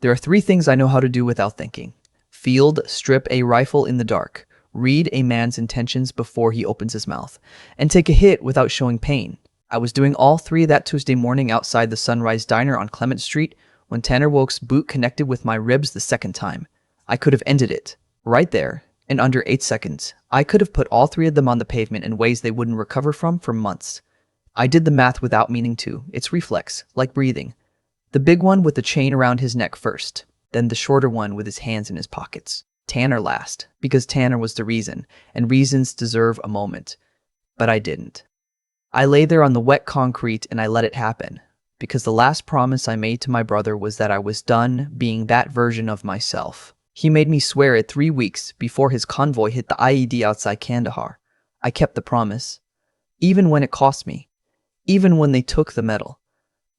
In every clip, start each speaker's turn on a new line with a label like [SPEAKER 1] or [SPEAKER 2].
[SPEAKER 1] There are three things I know how to do without thinking. Field, strip a rifle in the dark, read a man's intentions before he opens his mouth, and take a hit without showing pain. I was doing all three that Tuesday morning outside the Sunrise Diner on Clement Street when Tanner Woke's boot connected with my ribs the second time. I could have ended it, right there, in under 8 seconds. I could have put all three of them on the pavement in ways they wouldn't recover from for months. I did the math without meaning to. It's reflex, like breathing. The big one with the chain around his neck first, then the shorter one with his hands in his pockets. Tanner last, because Tanner was the reason, and reasons deserve a moment. But I didn't. I lay there on the wet concrete and I let it happen, because the last promise I made to my brother was that I was done being that version of myself. He made me swear it 3 weeks before his convoy hit the IED outside Kandahar. I kept the promise, even when it cost me, even when they took the medal.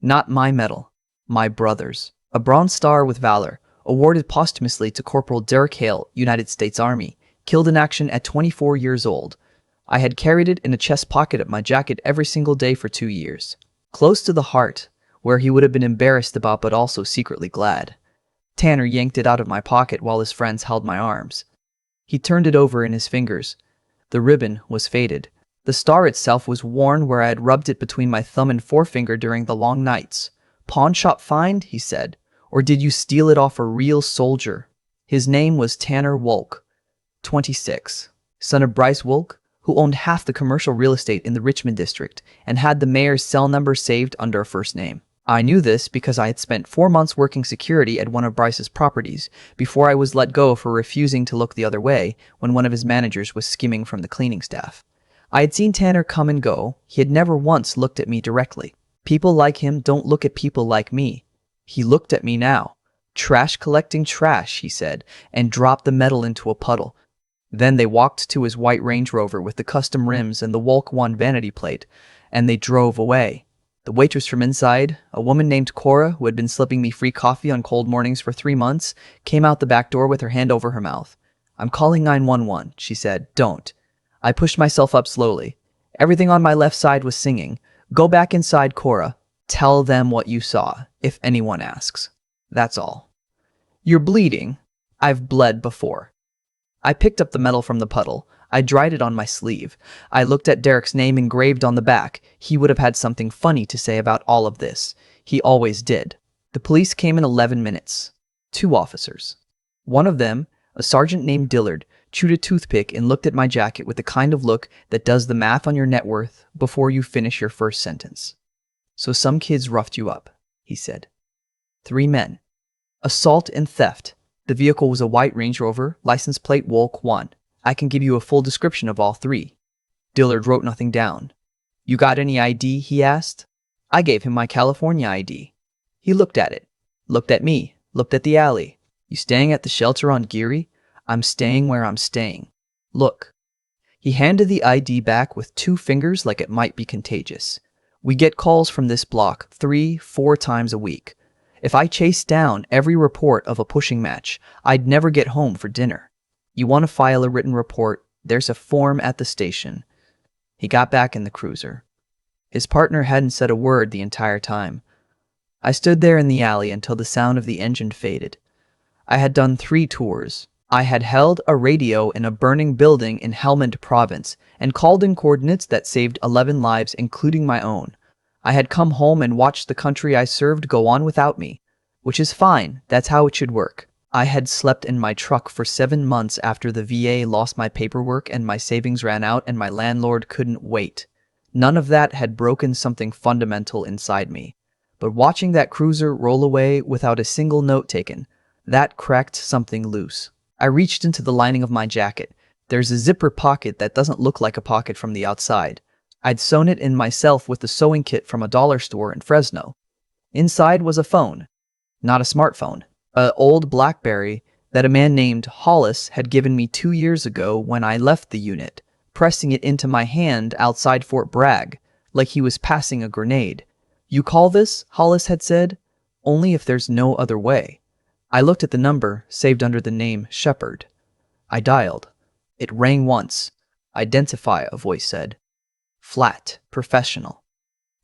[SPEAKER 1] Not my medal, my brother's. A Bronze Star with Valor, awarded posthumously to Corporal Derek Hale, United States Army, killed in action at 24 years old. I had carried it in a chest pocket of my jacket every single day for 2 years. Close to the heart, where he would have been embarrassed about but also secretly glad. Tanner yanked it out of my pocket while his friends held my arms. He turned it over in his fingers. The ribbon was faded. The star itself was worn where I had rubbed it between my thumb and forefinger during the long nights. "Pawn shop find?" he said. "Or did you steal it off a real soldier?" His name was Tanner Wolk, 26, son of Bryce Wolk, who owned half the commercial real estate in the Richmond district and had the mayor's cell number saved under a first name. I knew this because I had spent 4 months working security at one of Bryce's properties before I was let go for refusing to look the other way when one of his managers was skimming from the cleaning staff. I had seen Tanner come and go. He had never once looked at me directly. People like him don't look at people like me. He looked at me now. "Trash collecting trash," he said, and dropped the metal into a puddle. Then they walked to his white Range Rover with the custom rims and the Wolk 1 vanity plate, and they drove away. The waitress from inside, a woman named Cora, who had been slipping me free coffee on cold mornings for 3 months, came out the back door with her hand over her mouth. "I'm calling 911, she said. "Don't." I pushed myself up slowly. Everything on my left side was singing. "Go back inside, Cora. Tell them what you saw, if anyone asks. That's all." "You're bleeding." "I've bled before." I picked up the metal from the puddle. I dried it on my sleeve. I looked at Derek's name engraved on the back. He would have had something funny to say about all of this. He always did. The police came in 11 minutes. 2 officers. One of them, a sergeant named Dillard, chewed a toothpick and looked at my jacket with the kind of look that does the math on your net worth before you finish your first sentence. "So some kids roughed you up," he said. 3 men. Assault and theft. The vehicle was a white Range Rover, license plate Wolk 1. I can give you a full description of all 3. Dillard wrote nothing down. "You got any ID?" he asked. I gave him my California ID. He looked at it, looked at me, looked at the alley. "You staying at the shelter on Geary?" "I'm staying where I'm staying. Look." He handed the ID back with 2 fingers like it might be contagious. "We get calls from this block 3-4 times a week. If I chased down every report of a pushing match, I'd never get home for dinner. You want to file a written report? There's a form at the station." He got back in the cruiser. His partner hadn't said a word the entire time. I stood there in the alley until the sound of the engine faded. I had done 3 tours. I had held a radio in a burning building in Helmand province and called in coordinates that saved 11 lives, including my own. I had come home and watched the country I served go on without me, which is fine. That's how it should work. I had slept in my truck for 7 months after the VA lost my paperwork and my savings ran out and my landlord couldn't wait. None of that had broken something fundamental inside me. But watching that cruiser roll away without a single note taken, that cracked something loose. I reached into the lining of my jacket. There's a zipper pocket that doesn't look like a pocket from the outside. I'd sewn it in myself with the sewing kit from a dollar store in Fresno. Inside was a phone. Not a smartphone. An old BlackBerry that a man named Hollis had given me 2 years ago when I left the unit, pressing it into my hand outside Fort Bragg, like he was passing a grenade. "You call this?" Hollis had said. "Only if there's no other way." I looked at the number, saved under the name Shepard. I dialed. It rang once. "Identify," a voice said. Flat, professional.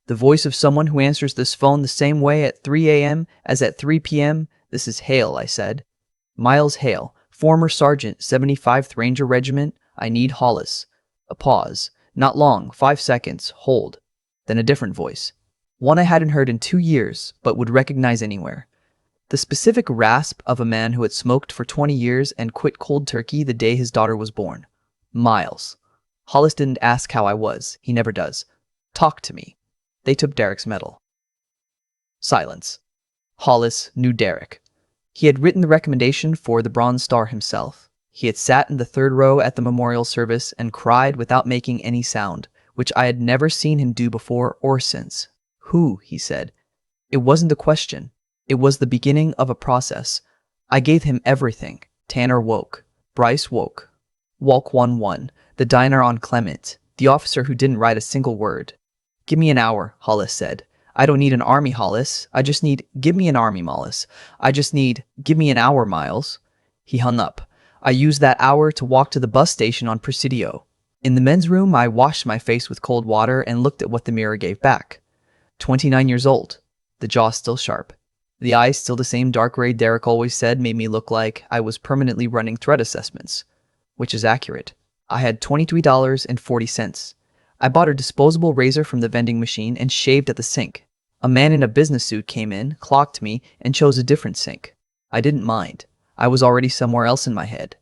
[SPEAKER 1] The voice of someone who answers this phone the same way at 3 a.m. as at 3 p.m., This is Hale, I said. Miles Hale, former sergeant, 75th Ranger Regiment. I need Hollis. A pause. Not long, 5 seconds, hold. Then a different voice. One I hadn't heard in 2 years, but would recognize anywhere. The specific rasp of a man who had smoked for 20 years and quit cold turkey the day his daughter was born. Miles. Hollis didn't ask how I was. He never does. Talk to me. They took Derek's medal. Silence. Hollis knew Derek. He had written the recommendation for the Bronze Star himself. He had sat in the third row at the memorial service and cried without making any sound, which I had never seen him do before or since. Who, he said. It wasn't a question. It was the beginning of a process. I gave him everything. Tanner woke. Bryce woke. Walk 1-1, the diner on Clement, the officer who didn't write a single word. Give me an hour, Hollis said. I don't need an army, Hollis. Give me an army, Mollis. Give me an hour, Miles. He hung up. I used that hour to walk to the bus station on Presidio. In the men's room, I washed my face with cold water and looked at what the mirror gave back. 29 years old. The jaw still sharp. The eyes still the same dark gray Derek always said made me look like I was permanently running threat assessments. Which is accurate. I had $23.40. I bought a disposable razor from the vending machine and shaved at the sink. A man in a business suit came in, clocked me, and chose a different sink. I didn't mind. I was already somewhere else in my head.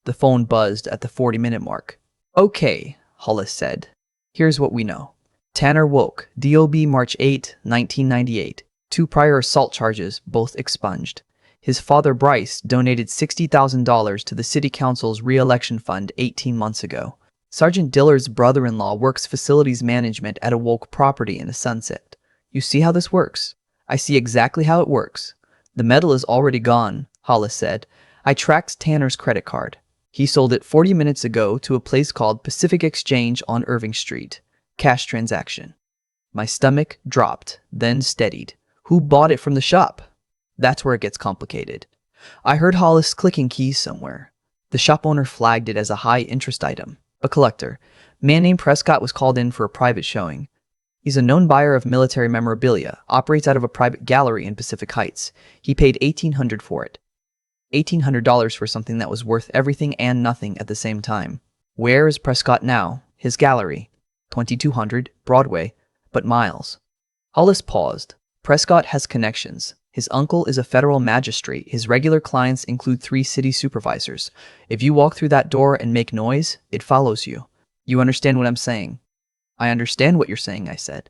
[SPEAKER 1] The phone buzzed at the 40-minute mark. Okay, Hollis said. Here's what we know. Tanner woke, DOB March 8, 1998. 2 prior assault charges, both expunged. His father Bryce donated $60,000 to the city council's re-election fund 18 months ago. Sergeant Dillard's brother-in-law works facilities management at a woke property in the Sunset. You see how this works? I see exactly how it works. The medal is already gone, Hollis said. I tracked Tanner's credit card. He sold it 40 minutes ago to a place called Pacific Exchange on Irving Street. Cash transaction. My stomach dropped, then steadied. Who bought it from the shop? That's where it gets complicated. I heard Hollis clicking keys somewhere. The shop owner flagged it as a high-interest item. A collector. Man named Prescott was called in for a private showing. He's a known buyer of military memorabilia, operates out of a private gallery in Pacific Heights. He paid $1,800 for it. $1,800 for something that was worth everything and nothing at the same time. Where is Prescott now? His gallery. 2200 Broadway. But Miles. Hollis paused. Prescott has connections. His uncle is a federal magistrate. His regular clients include 3 city supervisors. If you walk through that door and make noise, it follows you. You understand what I'm saying? I understand what you're saying, I said.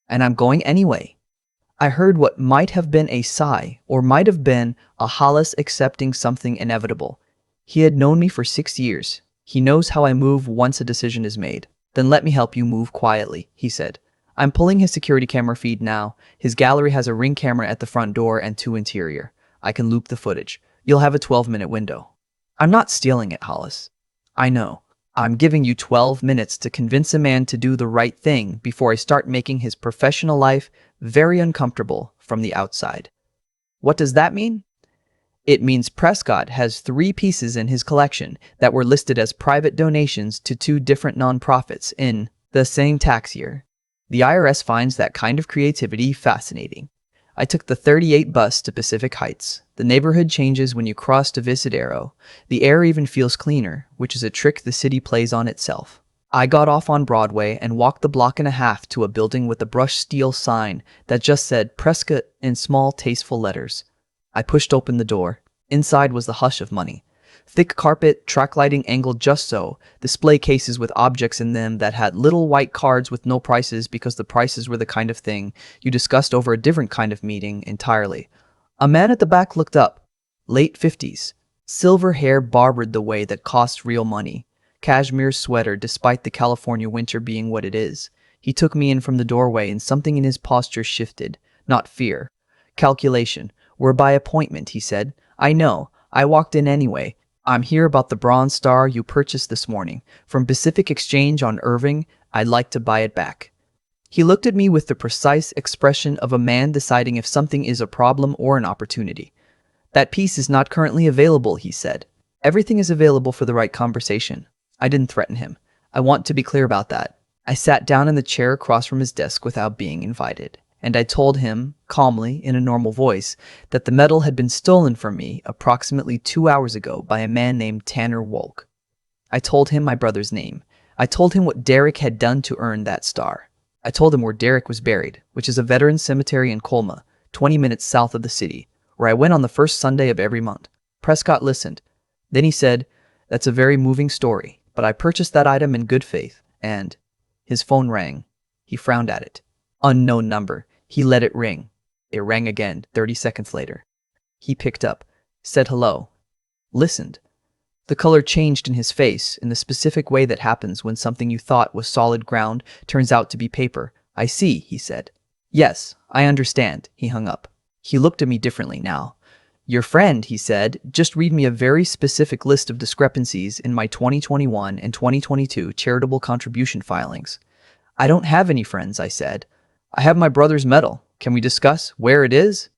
[SPEAKER 1] And I'm going anyway. I heard what might have been a sigh, or might have been a Hollis accepting something inevitable. He had known me for 6 years. He knows how I move once a decision is made. Then let me help you move quietly, he said. I'm pulling his security camera feed now. His gallery has a ring camera at the front door and 2 interior. I can loop the footage. You'll have a 12-minute window. I'm not stealing it, Hollis. I know. I'm giving you 12 minutes to convince a man to do the right thing before I start making his professional life very uncomfortable from the outside. What does that mean? It means Prescott has 3 pieces in his collection that were listed as private donations to 2 different nonprofits in the same tax year. The IRS finds that kind of creativity fascinating. I took the 38 bus to Pacific Heights. The neighborhood changes when you cross to Visadero. The air even feels cleaner, which is a trick the city plays on itself. I got off on Broadway and walked the block and a half to a building with a brushed steel sign that just said Prescott in small, tasteful letters. I pushed open the door. Inside was the hush of money. Thick carpet, track lighting angled just so, display cases with objects in them that had little white cards with no prices because the prices were the kind of thing you discussed over a different kind of meeting entirely. A man at the back looked up. Late 50s. Silver hair barbered the way that costs real money. Cashmere sweater despite the California winter being what it is. He took me in from the doorway and something in his posture shifted. Not fear. Calculation. We're by appointment, he said. I know. I walked in anyway. I'm here about the Bronze Star you purchased this morning. From Pacific Exchange on Irving, I'd like to buy it back. He looked at me with the precise expression of a man deciding if something is a problem or an opportunity. That piece is not currently available, he said. Everything is available for the right conversation. I didn't threaten him. I want to be clear about that. I sat down in the chair across from his desk without being invited. and I told him, calmly, in a normal voice, that the metal had been stolen from me approximately 2 hours ago by a man named Tanner Wolk. I told him my brother's name. I told him what Derek had done to earn that star. I told him where Derek was buried, which is a veterans cemetery in Colma, 20 minutes south of the city, where I went on the first Sunday of every month. Prescott listened. Then he said, "That's a very moving story, but I purchased that item in good faith, and..." His phone rang. He frowned at it. Unknown number. He let it ring. It rang again, 30 seconds later. He picked up, said hello, listened. The color changed in his face in the specific way that happens when something you thought was solid ground turns out to be paper. "I see," he said. "Yes, I understand." He hung up. He looked at me differently now. "Your friend," he said, "just read me a very specific list of discrepancies in my 2021 and 2022 charitable contribution filings." "I don't have any friends," I said. "I have my brother's medal. Can we discuss where it is?"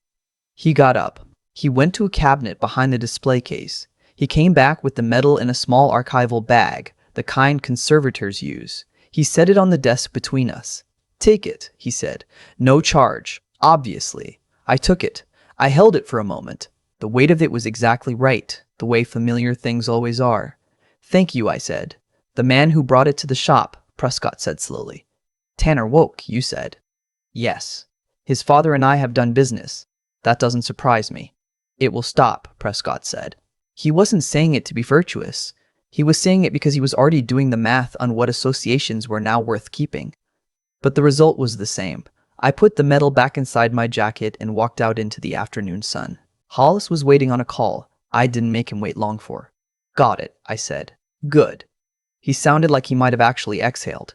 [SPEAKER 1] He got up. He went to a cabinet behind the display case. He came back with the medal in a small archival bag, the kind conservators use. He set it on the desk between us. "Take it," he said. "No charge, obviously." I took it. I held it for a moment. The weight of it was exactly right, the way familiar things always are. "Thank you," I said. "The man who brought it to the shop," Prescott said slowly. "Tanner Wolk, you said." "Yes. His father and I have done business. That doesn't surprise me." "It will stop," Prescott said. He wasn't saying it to be virtuous. He was saying it because he was already doing the math on what associations were now worth keeping. But the result was the same. I put the medal back inside my jacket and walked out into the afternoon sun. Hollis was waiting on a call I didn't make him wait long for. "Got it," I said. "Good." He sounded like he might have actually exhaled.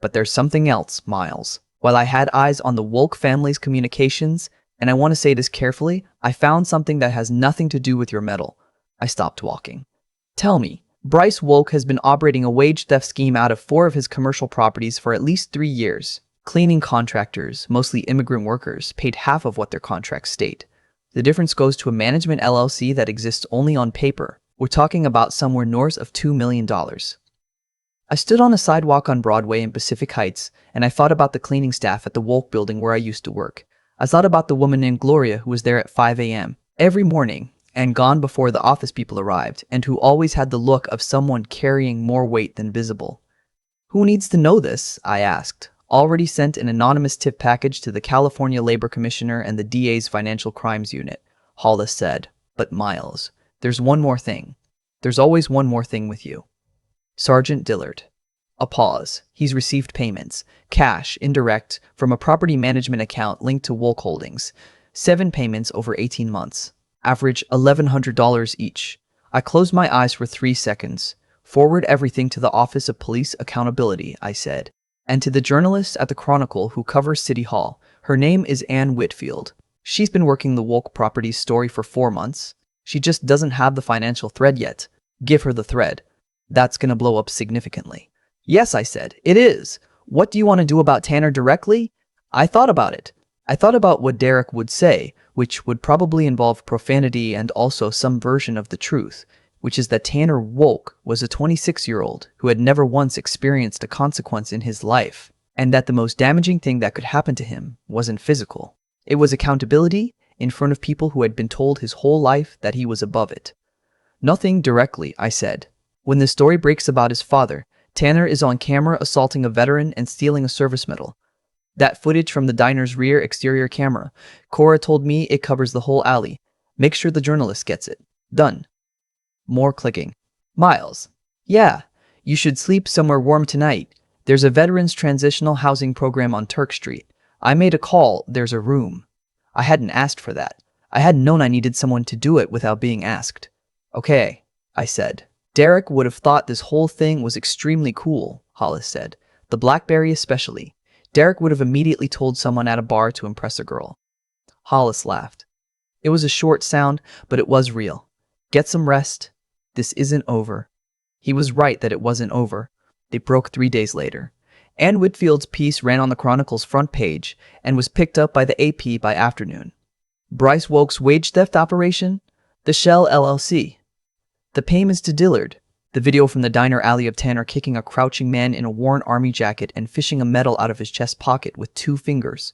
[SPEAKER 1] "But there's something else, Miles." While I had eyes on the Wolk family's communications, and I want to say this carefully, I found something that has nothing to do with your medal. I stopped walking. "Tell me." "Bryce Wolk has been operating a wage theft scheme out of 4 of his commercial properties for at least 3 years. Cleaning contractors, mostly immigrant workers, paid half of what their contracts state. The difference goes to a management LLC that exists only on paper. We're talking about somewhere north of $2 million. I stood on a sidewalk on Broadway in Pacific Heights, and I thought about the cleaning staff at the Wolk building where I used to work. I thought about the woman named Gloria who was there at 5 a.m. every morning, and gone before the office people arrived, and who always had the look of someone carrying more weight than visible. "Who needs to know this?" I asked. "Already sent an anonymous tip package to the California Labor Commissioner and the DA's Financial Crimes Unit," Hollis said. "But Miles, there's one more thing. There's always one more thing with you. Sergeant Dillard." A pause. "He's received payments, cash, indirect, from a property management account linked to Wolk Holdings. 7 payments over 18 months. Average $1,100 each." I closed my eyes for 3 seconds. "Forward everything to the Office of Police Accountability," I said. "And to the journalist at the Chronicle who covers City Hall. Her name is Ann Whitfield. She's been working the Wolk Properties story for 4 months. She just doesn't have the financial thread yet. Give her the thread. That's gonna blow up significantly." "Yes," I said, "it is. What do you want to do about Tanner directly?" I thought about it. I thought about what Derek would say, which would probably involve profanity and also some version of the truth, which is that Tanner Wolk was a 26-year-old who had never once experienced a consequence in his life, and that the most damaging thing that could happen to him wasn't physical. It was accountability in front of people who had been told his whole life that he was above it. "Nothing directly," I said. "When the story breaks about his father, Tanner is on camera assaulting a veteran and stealing a service medal. That footage from the diner's rear exterior camera. Cora told me it covers the whole alley. Make sure the journalist gets it. Done." More clicking. "Miles." "Yeah, you should sleep somewhere warm tonight. There's a veterans transitional housing program on Turk Street. I made a call. There's a room." I hadn't asked for that. I hadn't known I needed someone to do it without being asked. "Okay," I said. "Derek would have thought this whole thing was extremely cool," Hollis said. "The BlackBerry especially. Derek would have immediately told someone at a bar to impress a girl." Hollis laughed. It was a short sound, but it was real. "Get some rest. This isn't over." He was right that it wasn't over. They broke 3 days later. Ann Whitfield's piece ran on the Chronicles' front page and was picked up by the AP by afternoon. Bryce Wolk's wage theft operation? The Shell LLC. The payments to Dillard. The video from the diner alley of Tanner kicking a crouching man in a worn army jacket and fishing a medal out of his chest pocket with 2 fingers.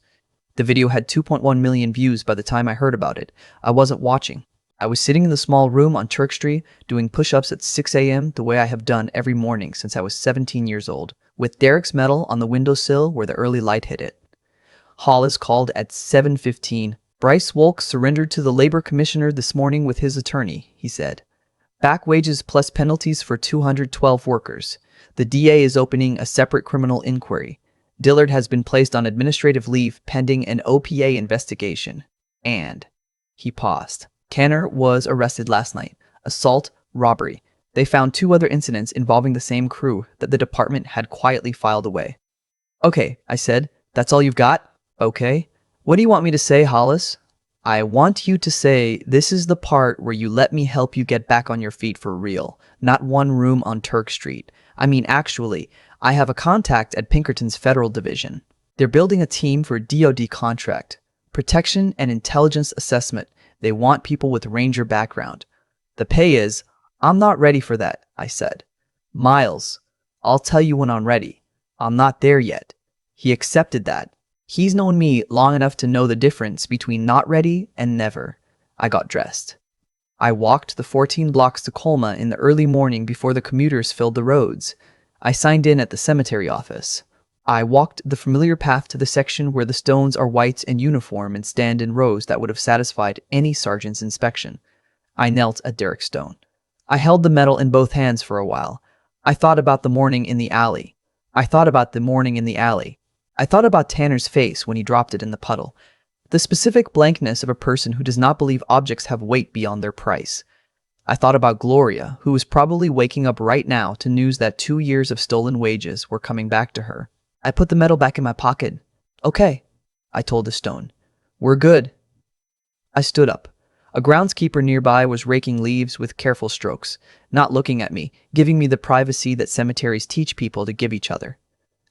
[SPEAKER 1] The video had 2.1 million views by the time I heard about it. I wasn't watching. I was sitting in the small room on Turk Street doing push-ups at 6 a.m. the way I have done every morning since I was 17 years old, with Derek's medal on the windowsill where the early light hit it. Hollis called at 7:15. Bryce Wolk surrendered to the labor commissioner this morning with his attorney, he said. Back wages plus penalties for 212 workers. The DA is opening a separate criminal inquiry. Dillard has been placed on administrative leave pending an OPA investigation. And he paused. Tanner was arrested last night. Assault, robbery. They found 2 other incidents involving the same crew that the department had quietly filed away. Okay, I said. That's all you've got? Okay. What do you want me to say, Hollis? I want you to say, this is the part where you let me help you get back on your feet for real, not one room on Turk Street. I mean, actually, I have a contact at Pinkerton's Federal Division. They're building a team for a DoD contract, protection and intelligence assessment. They want people with Ranger background. The pay is, I'm not ready for that, I said. Miles, I'll tell you when I'm ready. I'm not there yet. He accepted that. He's known me long enough to know the difference between not ready and never. I got dressed. I walked the 14 blocks to Colma in the early morning before the commuters filled the roads. I signed in at the cemetery office. I walked the familiar path to the section where the stones are white and uniform and stand in rows that would have satisfied any sergeant's inspection. I knelt at Derek's stone. I held the medal in both hands for a while. I thought about the morning in the alley. I thought about Tanner's face when he dropped it in the puddle. The specific blankness of a person who does not believe objects have weight beyond their price. I thought about Gloria, who was probably waking up right now to news that 2 years of stolen wages were coming back to her. I put the medal back in my pocket. Okay, I told the stone. We're good. I stood up. A groundskeeper nearby was raking leaves with careful strokes, not looking at me, giving me the privacy that cemeteries teach people to give each other.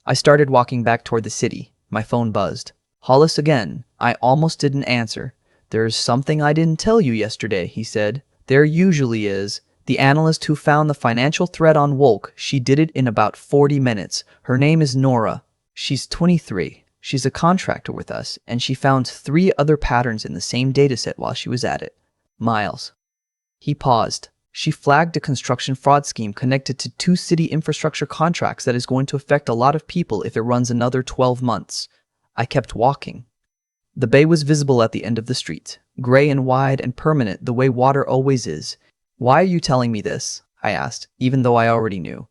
[SPEAKER 1] I started walking back toward the city. My phone buzzed. Hollis again. I almost didn't answer. There's something I didn't tell you yesterday, he said. There usually is. The analyst who found the financial threat on Wolk, she did it in about 40 minutes. Her name is Nora. She's 23. She's a contractor with us, and she found 3 other patterns in the same dataset while she was at it. Miles. He paused. She flagged a construction fraud scheme connected to 2 city infrastructure contracts that is going to affect a lot of people if it runs another 12 months. I kept walking. The bay was visible at the end of the street, gray and wide and permanent the way water always is. Why are you telling me this? I asked, even though I already knew.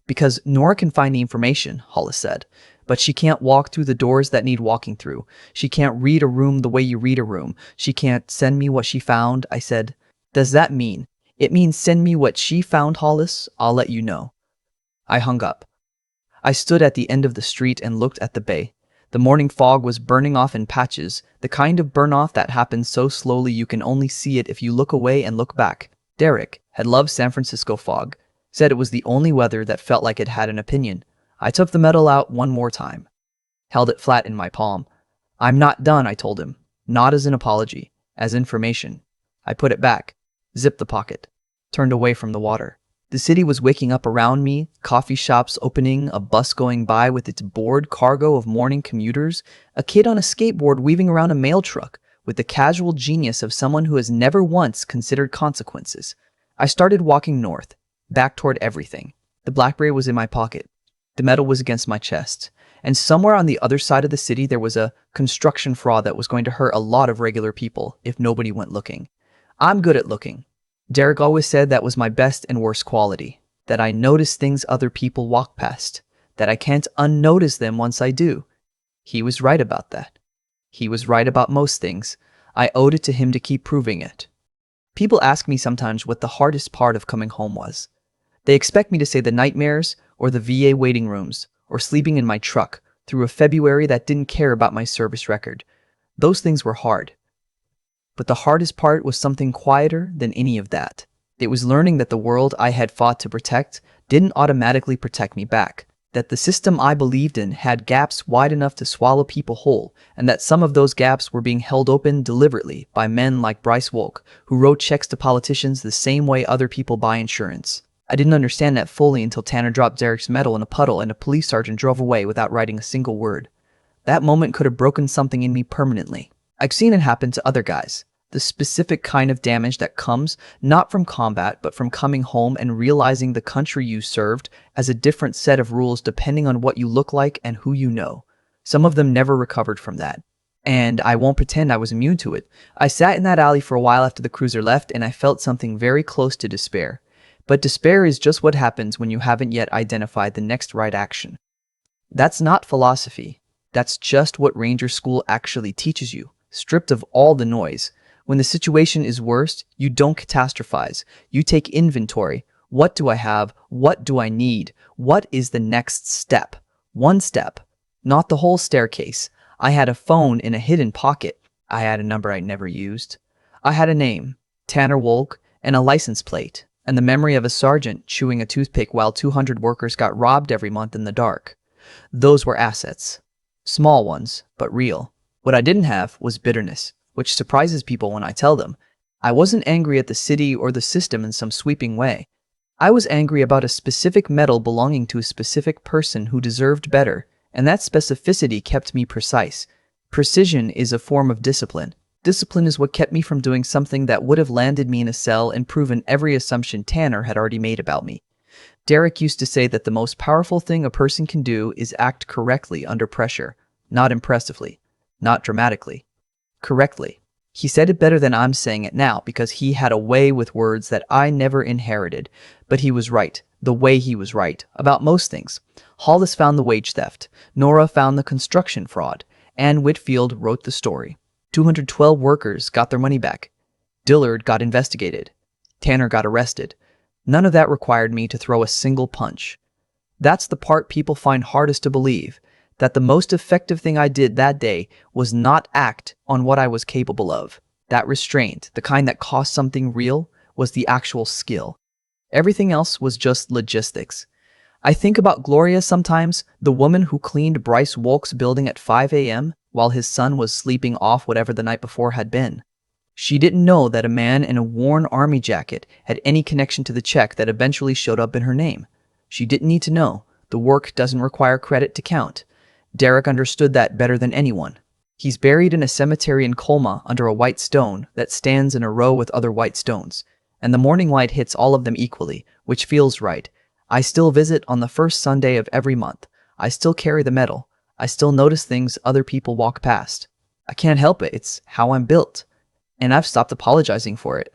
[SPEAKER 1] Because Nora can find the information, Hollis said, but she can't walk through the doors that need walking through. She can't read a room the way you read a room. She can't send me what she found, I said. Does that mean? It means send me what she found, Hollis. I'll let you know. I hung up. I stood at the end of the street and looked at the bay. The morning fog was burning off in patches, the kind of burn-off that happens so slowly you can only see it if you look away and look back. Derek had loved San Francisco fog, said it was the only weather that felt like it had an opinion. I took the medal out one more time, held it flat in my palm. I'm not done, I told him. Not as an apology, as information. I put it back, zipped the pocket, turned away from the water. The city was waking up around me, coffee shops opening, a bus going by with its bored cargo of morning commuters, a kid on a skateboard weaving around a mail truck with the casual genius of someone who has never once considered consequences. I started walking north, back toward everything. The BlackBerry was in my pocket. The medal was against my chest. And somewhere on the other side of the city there was a construction fraud that was going to hurt a lot of regular people if nobody went looking. I'm good at looking. Derek always said that was my best and worst quality, that I notice things other people walk past, that I can't unnotice them once I do. He was right about that. He was right about most things. I owed it to him to keep proving it. People ask me sometimes what the hardest part of coming home was. They expect me to say the nightmares or the VA waiting rooms or sleeping in my truck through a February that didn't care about my service record. Those things were hard. But the hardest part was something quieter than any of that. It was learning that the world I had fought to protect didn't automatically protect me back, that the system I believed in had gaps wide enough to swallow people whole, and that some of those gaps were being held open deliberately by men like Bryce Wolk, who wrote checks to politicians the same way other people buy insurance. I didn't understand that fully until Tanner dropped Derek's medal in a puddle and a police sergeant drove away without writing a single word. That moment could have broken something in me permanently. I've seen it happen to other guys. The specific kind of damage that comes not from combat, but from coming home and realizing the country you served has a different set of rules depending on what you look like and who you know. Some of them never recovered from that. And I won't pretend I was immune to it. I sat in that alley for a while after the cruiser left, and I felt something very close to despair. But despair is just what happens when you haven't yet identified the next right action. That's not philosophy. That's just what Ranger School actually teaches you, stripped of all the noise. When the situation is worst, you don't catastrophize. You take inventory. What do I have? What do I need? What is the next step? One step, not the whole staircase. I had a phone in a hidden pocket. I had a number I never used. I had a name, Tanner Wolk, and a license plate, and the memory of a sergeant chewing a toothpick while 200 workers got robbed every month in the dark. Those were assets. Small ones, but real. What I didn't have was bitterness, which surprises people when I tell them. I wasn't angry at the city or the system in some sweeping way. I was angry about a specific medal belonging to a specific person who deserved better, and that specificity kept me precise. Precision is a form of discipline. Discipline is what kept me from doing something that would have landed me in a cell and proven every assumption Tanner had already made about me. Derek used to say that the most powerful thing a person can do is act correctly under pressure, not impressively, not dramatically. Correctly. He said it better than I'm saying it now because he had a way with words that I never inherited, but he was right, the way he was right, about most things. Hollis found the wage theft, Nora found the construction fraud, and Whitfield wrote the story. 212 workers got their money back. Dillard got investigated. Tanner got arrested. None of that required me to throw a single punch. That's the part people find hardest to believe, that the most effective thing I did that day was not act on what I was capable of. That restraint, the kind that cost something real, was the actual skill. Everything else was just logistics. I think about Gloria sometimes, the woman who cleaned Bryce Wolk's building at 5 a.m. while his son was sleeping off whatever the night before had been. She didn't know that a man in a worn army jacket had any connection to the check that eventually showed up in her name. She didn't need to know. The work doesn't require credit to count. Derek understood that better than anyone. He's buried in a cemetery in Colma under a white stone that stands in a row with other white stones, and the morning light hits all of them equally, which feels right. I still visit on the first Sunday of every month. I still carry the medal. I still notice things other people walk past. I can't help it. It's how I'm built. And I've stopped apologizing for it.